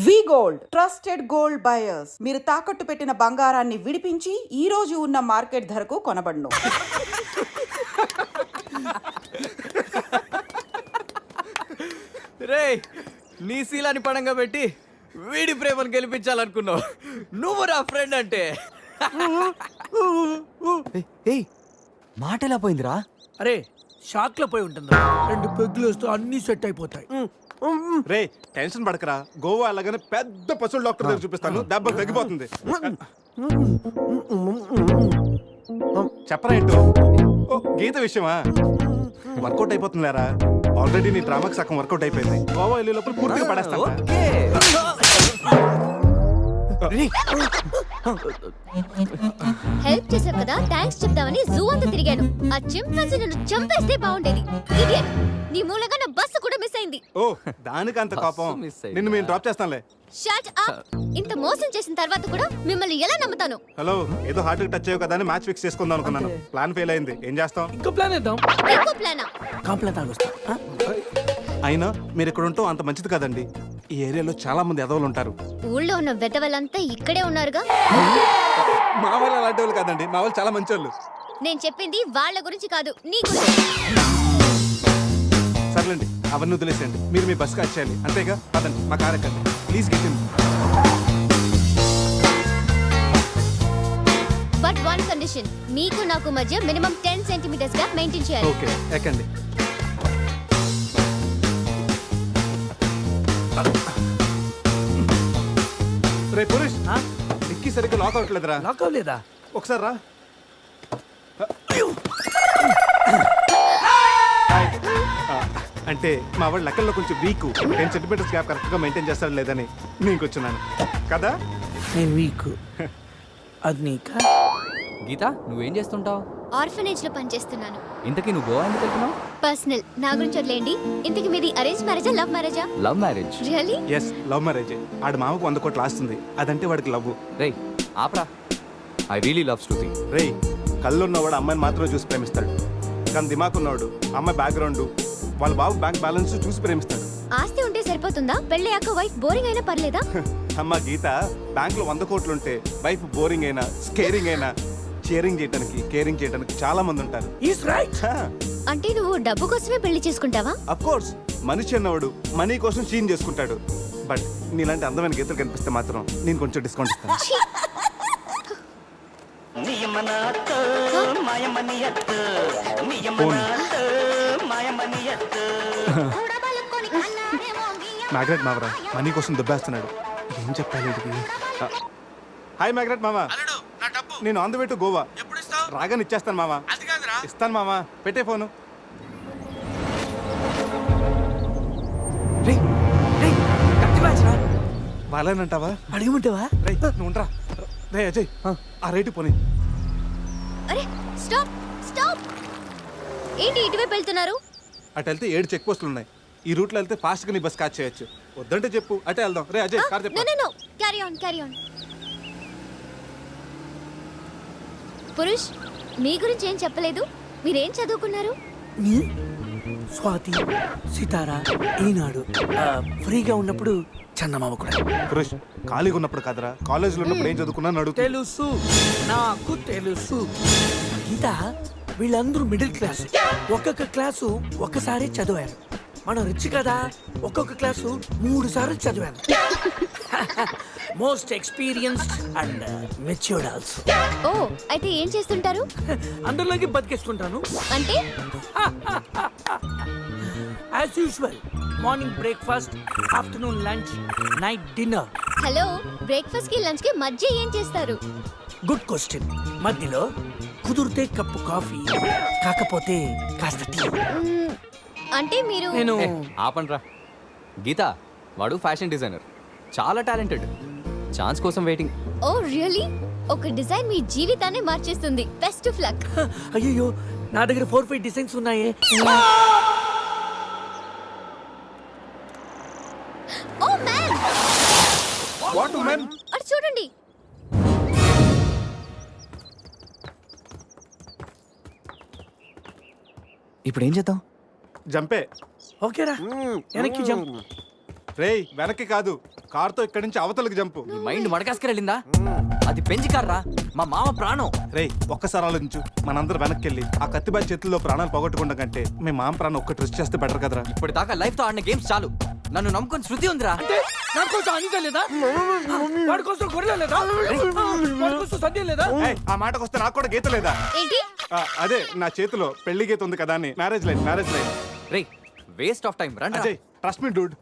వి gold trusted gold buyers. మీరు తాకట్టు పెట్టిన బంగారాన్ని విడిపించి ఈ రోజు ఉన్న మార్కెట్ ధరకు కొనబడును. రే నీ శీలాన్ని పడంగా పెట్టి వీడి ప్రేమను గెలిపించాలనుకున్నావు. నువ్వు నా ఫ్రెండ్ అంటే. ఏయ్ మాట ఎలా పోయిందిరా? అరే షాక్ లో పోయి ఉంటుంది. 2 పెగ్గులు వస్తూ అన్ని సెట్ అయిపోతాయి. రే టెన్షన్ పడకరా, గోవా అలాగనే పెద్ద పశువుల డాక్టర్ దగ్గర చూపిస్తాను, దెబ్బ తగ్గిపోతుంది. చెప్పరా ఏంటో? ఓ గీత విషయమా? వర్కౌట్ అయిపోతుంది లేరా, ఆల్రెడీ నీ డ్రామాకి సగం వర్కౌట్ అయిపోయింది. గోవా వెళ్ళే లోపల పూర్తిగా పడేస్తాను. ఓకే. హెల్ప్ చేసావు కదా, థ్యాంక్స్ చెప్దామని జూ అంతా తిరిగాను. ఆ చింపాంజీ నన్ను చంపేస్తే బాగుండేది. ఇడియట్, నీ మూలంగా నా బస్సు కూడా మిస్ అయింది. ఓ దానికి అంత కోపం? బస్సు మిస్ అయిందా? నిన్ను మేము డ్రాప్ చేస్తాంలే. Shut up. ఇంత మోసం చేసిన తర్వాత కూడా మిమ్మల్ని ఎలా నమ్ముతాను? హలో, ఏదో హార్ట్ టచ్ అయ్యో కదా అని మ్యాచ్ ఫిక్స్ చేసుకుందాం అనుకున్నాను. ప్లాన్ ఫెయిల్ అయింది, ఏం చేస్తాం? ఇంకో ప్లాన్ వేద్దాం. ఇంకో ప్లానా? కాంప్లైంట్ తాగొస్తా. అయినా మీరు ఇక్కడ ఉంటాం అంత మంచిది కదండి. ఈ ఏరియాలో చాలా మంది ఎదవలు ఉంటారు. ఊళ్ళో ఉన్న వెధవలంతా ఇక్కడే ఉన్నారుగా. మా వాళ్ళు అలాంటి వాళ్ళు కాదండి, మా వాళ్ళు చాలా మంచి వాళ్ళు. నేను చెప్పింది వాళ్ళ గురించి కాదు, నీ గురించి. సర్లేండి, అవన్నీ వదిలేసేయండి. మీరు మీ బస్కి వచ్చేయాలి అంతేగా. పదండి, మా కార్ ఎక్కండి please. Get in. But one condition, మీకు నాకు మధ్య మినిమం 10 సెంటీమీటర్స్ గా మెయింటైన్ చేయాలి. ఓకే ఎక్కండి. రే పురుష్, డిక్కీ సరిగ్గా లాక్ అవట్లేదురా. లాక్ అవ్వలేదా? ఒకసారి రా. అంటే మా వాడు లెక్కల్లో కొంచెం వీక్, 10 సెంటీమీటర్స్ గ్యాప్ కరెక్ట్గా మెయింటైన్ చేస్తాడు లేదని నేను వచ్చున్నాను కదా. నేను వీక్. అది నీకా? గీత నువ్వేం చేస్తుంటావు? ఆర్ఫనేజ్ లో పనిచేస్తున్నాను. ఇంతకీ నువ్వు గోవా ఎందుకు వెళ్తున్నావు? పర్సనల్, నా గురించి వదిలేండి. ఇంతకి మీది అరేంజ్ మ్యారేజా, లవ్ మ్యారేజా? Love marriage. Really? Yes, love marriage. ఆడు మామకు 100 కోట్లు ఆస్తుంది, అదంటే వాడికి లవ్. రే ఆపరా, ఐ రియలీ లవ్ శృతి. రే కళ్ళున్నవాడు అమ్మాయిని మాత్రమే చూసి ప్రేమిస్తాడు, కానీ దిమాక్ ఉన్నవాడు అమ్మాయి బ్యాక్గ్రౌండ్, వాళ్ళ బాబు బ్యాంక్ బ్యాలెన్స్ చూసి ప్రేమిస్తాడు. ఆస్తి ఉంటే సరిపోతుందా? పెళ్ళయ్యాక వైఫ్ బోరింగ్ అయినా పర్లేదా? అమ్మ గీత, బ్యాంక్ లో 100 కోట్లు ఉంటే వైఫ్ బోరింగ్ అయినా స్కేరింగ్ అయినా షేరింగ్ చేయడానికి కేరింగ్ చేయడానికి చాలా మంది ఉంటారు. Is right. అంటే నువ్వు డబ్బు కోసమే పెళ్లి చేసుకుంటావా? అఫ్ కోర్స్, మనిషి అన్నవాడు మనీ కోసం చీన్ చేసుకుంటాడు. బట్ నీలాంటి అందమైన గీతలు కనిపిస్తే మాత్రం నేను కొంచెం డిస్కౌంట్ ఇస్తాను. ఛీ! మ్యాగ్రెట్ మావరా మనీ కోసం దుబ్బేస్తున్నాడు, ఏం చెప్పాలి వీడికి? హాయ్ మ్యాగ్రెట్ మామ, నేను on the way to Goa. రాగానే ఇచ్చేస్తాను మామ. ఇస్తాను మామ, పెట్టే ఫోను. రే రే కత్తి మ్యాచ్ రా. వాళ్ళేనంటావా? అడగమంటావా? రే నువ్వు ఉండరా. రే అజయ్, ఆ రేటు పోనీ. అరే స్టాప్ స్టాప్! ఏంటి ఇటువైపు వెళ్తున్నారు? అటు వెళ్తే 7 చెక్ పోస్టులు ఉన్నాయి. ఈ రూట్లో వెళ్తే ఫాస్ట్గా నీ బస్ క్యాచ్ చేయొచ్చు. వద్దంటే చెప్పు, అటే వెళ్దాం. రే అజయ్, కార్ నో చెప్పు. No no, carry on carry on. Purush, మీ గురించి ఏం చెప్పలేదు. మీరేం చదువుకున్నారు? స్వాతి, సితారా, ఈనాడు. ఫ్రీగా ఉన్నప్పుడు చందమామ కూడా. పురుష్, ఖాళీగా ఉన్నప్పుడు కాదరా, కాలేజీలో ఉన్నప్పుడు ఏం చదువుకున్నాను అడుగు. తెలుసు, నాకు తెలుసు. గీత, వీళ్ళందరూ మిడిల్ క్లాస్. ఒక్కొక్క క్లాసు ఒక్కసారి చదివారు. మనం రిచ్ కదా, ఒక్కొక్క క్లాసు 3 సార్లు చదివాను. Most experienced and matured also. Oh, అయితే ఏం చేస్తుంటారు? అందరిలోకి బతికేస్తుంటాను. అంటే as usual, morning breakfast, afternoon lunch, night dinner. Hello, breakfast కి లంచ్ కి మధ్య ఏం చేస్తారు? Good question. మధ్యలో కుదిరితే కప్పు కాఫీ, కాకపోతే కాస్త టీ. మ్మ్, అంటే మీరు నేను ఆపండ్రా. గీత వాడు ఫ్యాషన్ డిజైనర్, చాలా టాలెంటెడ్. ఛాన్స్ కోసం వెయిటింగ్. ఓ రియల్లీ? ఒక డిజైన్ మీ జీవితాన్ని మార్చేస్తుంది. Best of luck. అయ్యో, నా దగ్గర 4-5 డిజైన్స్ ఉన్నాయే. Oh man, what man? అటు చూడండి. ఇప్పుడు ఏం చేద్దాం? జంపే. ఓకేరా, వెనక్కి జంప్. రేయ్ వెనక్కి కాదు, కార్తో ఇక్కడి నుంచి అవతలకి జంపు. నీ మైండ్ మడకాసుకెళ్ళిందా? అది పెంచి కార్రా, మా మామ ప్రాణం. రేయ్ ఒక్కసారి ఆలోచించు, మనందరం వెనక్కి వెళ్ళి ఆ కత్తిబాయి చేతుల్లో ప్రాణాలు పోగొట్టుకుంటాం కంటే మీ మామ ప్రాణం ఒక్కటి రిస్క్ చేస్తే బెటర్ కదరా. ఇప్పటిదాకా లైఫ్ తో ఆడిన గేమ్స్ చాలు. నన్ను నమ్ముకొని శృతి ఉందిరా. అంటే నా కోసం అనిత లేదా? వాడి కోసం గొర్రె లేదా? వాడి కోసం సద్య లేదా? ఏయ్, ఆ మాటకు వస్తే నాకు కూడా గీత లేదా? ఏంటి? అదే నా చేతిలో పెళ్లి గీత ఉంది కదా అని. Marriage line. Ray waste of time. రండి. అజయ్ ట్రస్ట్ మీ డూడ్,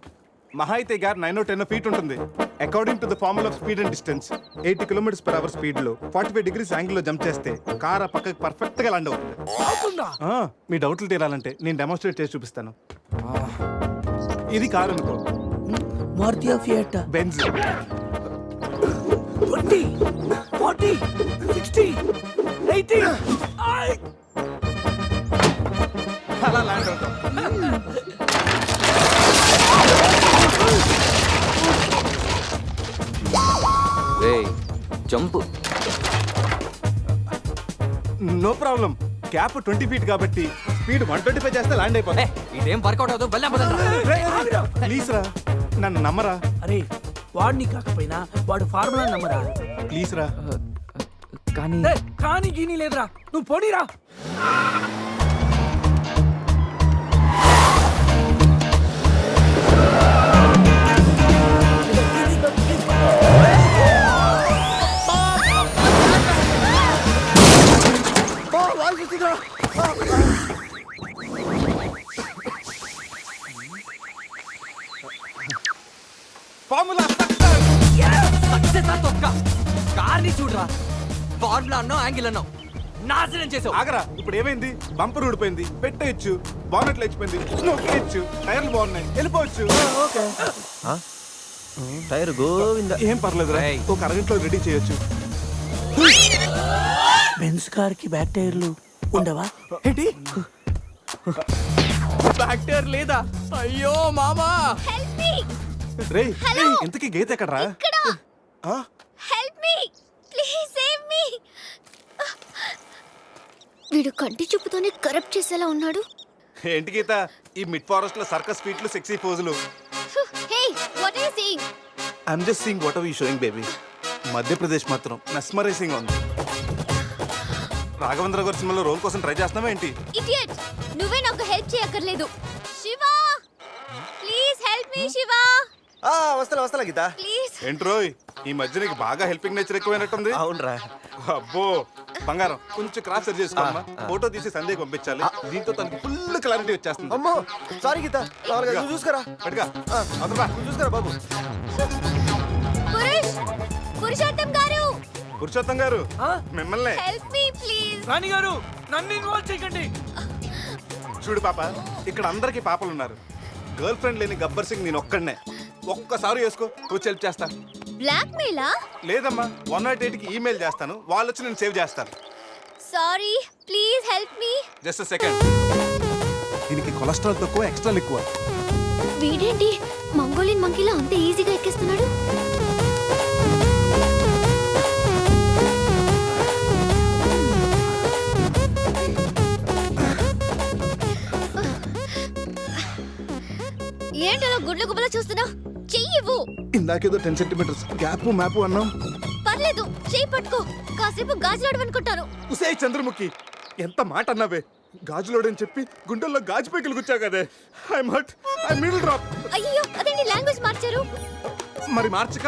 మహా అయితే గారు 9-10 ఫీట్ ఉంటుంది. According to the formula of speed and distance 80 km/h speed లో 45 degrees యాంగిల్ లో జంప్ చేస్తే కార్ ఆ పక్కకి పర్ఫెక్ట్ గా ల్యాండ్ అవుతుంది. అవుతుందా? మీ డౌట్లు తీరాలంటే నేను డెమోన్స్ట్రేట్ చేసి చూపిస్తాను. ఇది కారు అనుకో, మారుతి ఫియట్. బెంజ్. 20, 40, 60, 80. అలా ల్యాండ్ అవుతాం. రే jump. No problem, cap 20 feet కాబట్టి స్పీడ్ 125 చేస్తే ల్యాండ్ అయిపోతుంది. ఇదేం వర్కౌట్ అవుతుంది. వెళ్ళా ప్లీజ్ రా, నన్ను నమ్మరా. అరే వాడిని కాకపోయినా వాడు ఫార్ములా నమ్మరా. ప్లీజ్ రా. కానీ కానీ గీని లేదురా, నువ్వు పోనీరా. ఫార్ములా సక్సెస్ ఆ తొక్క. కార్ని చూడరా, ఫార్ములా అన్నావు, యాంగిల్ అన్నావు, నాశనం చేసావు. ఆగరా, ఇప్పుడు ఏమైంది? బంపర్ ఊడిపోయింది, పెట్టేయచ్చు. బానెట్ లేచిపోయింది, నొక్కేయచ్చు. టైర్లు బాగున్నాయి, వెళ్ళిపోవచ్చు. టైర్ గోవింద. ఏం పర్లేదు రా, ఏయ్. ఒక అరగంటలో రెడీ చేయొచ్చు. బెంజ్ కార్ కి బ్యాక్ టైర్లు ఉండవా? ఏంటి బ్యాక్టీరియా లేదా? అయ్యో మామా. Help me. రేయ్ ఇంతకీ గీత ఎక్కడరా? ఇక్కడ. ఆ? Help me. Please save me. వీడు కంటి చూపుతోనే కరప్ట్ చేసేలా ఉన్నాడు. ఏంటి గీత, ఈ మిడ్ ఫారెస్ట్ లో సర్కస్ ఫీట్లు, సెక్సీ పోజులు? Hey, what are you saying? I'm just seeing what are you showing baby. Madhya Pradesh మాత్రం మెస్మరైజింగ్ ఉంది. రాఘవేంద్ర గారి సినిమాలో రోల్ కోసం ట్రై చేస్తున్నావా ఏంటి? ఇడియట్, నువ్వే నాకు హెల్ప్ చేయక్కర్లేదు. Shiva, please help me. Shiva వస్తా గీత. ప్లీజ్. ఏంట్రోయ్, ఈ మధ్య నీకు బాగా హెల్పింగ్ నేచర్ ఎక్కువైనట్టుంది. అవునరా. అబ్బో బంగారం, కొంచెం క్రాస్ సెర్చ్ చేసుకోమ్మా. ఫోటో తీసి సందేహం పంపించాలి. దీంతో తనకి ఫుల్ క్లారిటీ వచ్చేస్తుంది. అమ్మో సారీ గీత, నువ్వు చూసుకురా. పట్టుగా అవుతుందా? నువ్వు చూసుకురా బాబు. పురుషోత్తం గారు, పురుషోత్తం గారు మిమ్మల్ని. Help me please. రాణి గారు నన్ను ఇన్వాల్వ్ చేయకండి. చూడు పాప, ఇక్కడ అందరికి పాపలు ఉన్నారు. గర్ల్ ఫ్రెండ్ లేని గబ్బర్ సింగ్ నేను ఒక్కడనే. ఒక్కసారి వేసుకో, వచ్చి హెల్ప్ చేస్తా. బ్లాక్ మెయిలా? లేదమ్మా, 108కి ఈమెయిల్ చేస్తాను, వాళ్ళు వచ్చి నేను సేవ్ చేస్తాను. Sorry, please help me. Just second. దీనికి కొలెస్ట్రాల్ తక్కువ, ఎక్స్ట్రా ఎక్కువ. వీడేంటి మంగోలియన్ మంకీలా అంత ఈజీగా ఎక్కేస్తున్నాడు? ఏంటో గుడ్ల గుబల చూస్తున్నా? చెయ్యివ్వు. ఇందాకేదో 10 centimeters గ్యాప్ మ్యాప్ అన్నాం. పర్లేదు, చెయ్యి పట్టుకో. కాసేపు గాజులాడు అనుకుంటాను. ఉసే చంద్రముఖి, ఎంత మాట అన్నావే. గాజులోడని చెప్పి గుండెల్లో గాజు పైకలు గుచ్చా కదే. I'm hurt, I middle drop. అయ్యో, అదేంటి లాంగ్వేజ్ మార్చారు? మరి మార్చక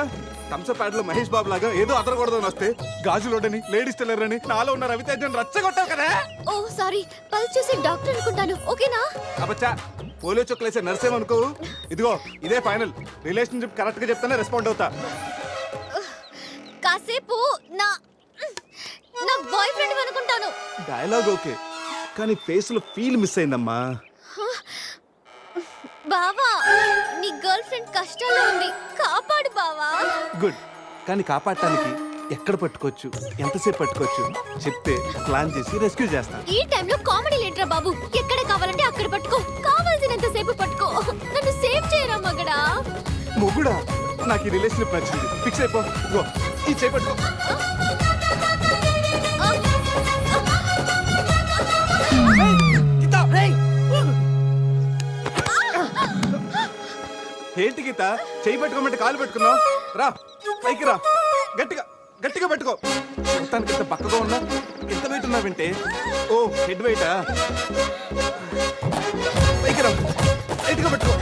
థమ్సప్ ప్యాడ్ లో మహేష్ బాబు లాగా ఏదో అదరకూడదని వస్తే గాజులోడని, లేడీస్ టైలర్ అని, నాలో ఉన్న రవితేజన్ రచ్చగొట్టావు కదా. ఓ సారీ, పల్స్ చూసి డాక్టర్ అనుకుంటాను. ఓకేనా? అబ్బచ్చా, పోలియో చొక్కలేసే నర్సేమనుకోవు. ఇదిగో ఇదే ఫైనల్. రిలేషన్షిప్ కరెక్ట్ గా చెప్తానే రెస్పాండ్ అవుతా. కాసేపు నా నా బాయ్ ఫ్రెండ్ అనుకుంటాను. డైలాగ్ ఓకే, కానీ ఫేస్ లో ఫీల్ మిస్ అయిందమ్మా. బావా, నీ గర్ల్ ఫ్రెండ్ కష్టాల్లో ఉంది, కాపాడు బావా. గుడ్, కానీ కాపాడటానికి ఎక్కడ పట్టుకోవచ్చు, ఎంతసేపు పట్టుకోవచ్చు చెప్తే ప్లాన్ చేసి రెస్క్యూ చేస్తాను. ఈ టైంలో కామెడీ లేంట్రా బాబు. ఎక్కడ కావాలంటే అక్కడ పట్టుకో, కావాల్సినంత సేపు పట్టుకో. నన్ను సేవ్ చేయరా మగడా. మొగుడా, నాకు ఈ రిలేషన్షిప్ నచ్చింది. ఫిక్స్ అయిపో. ఇదిగో ఈ చేపట్టుకో. ఏంటి గీత చేయి పెట్టుకోమంటే కాలు పెట్టుకున్నావు రా పైకి రా గట్టిగా గట్టిగా పెట్టుకో మొత్తానికి ఇంత పక్కగా ఉన్నా ఎంత వెయిట్ ఉన్నా వింటే ఓ హెడ్ వెయిటా పైకి రా లైట్గా పెట్టుకో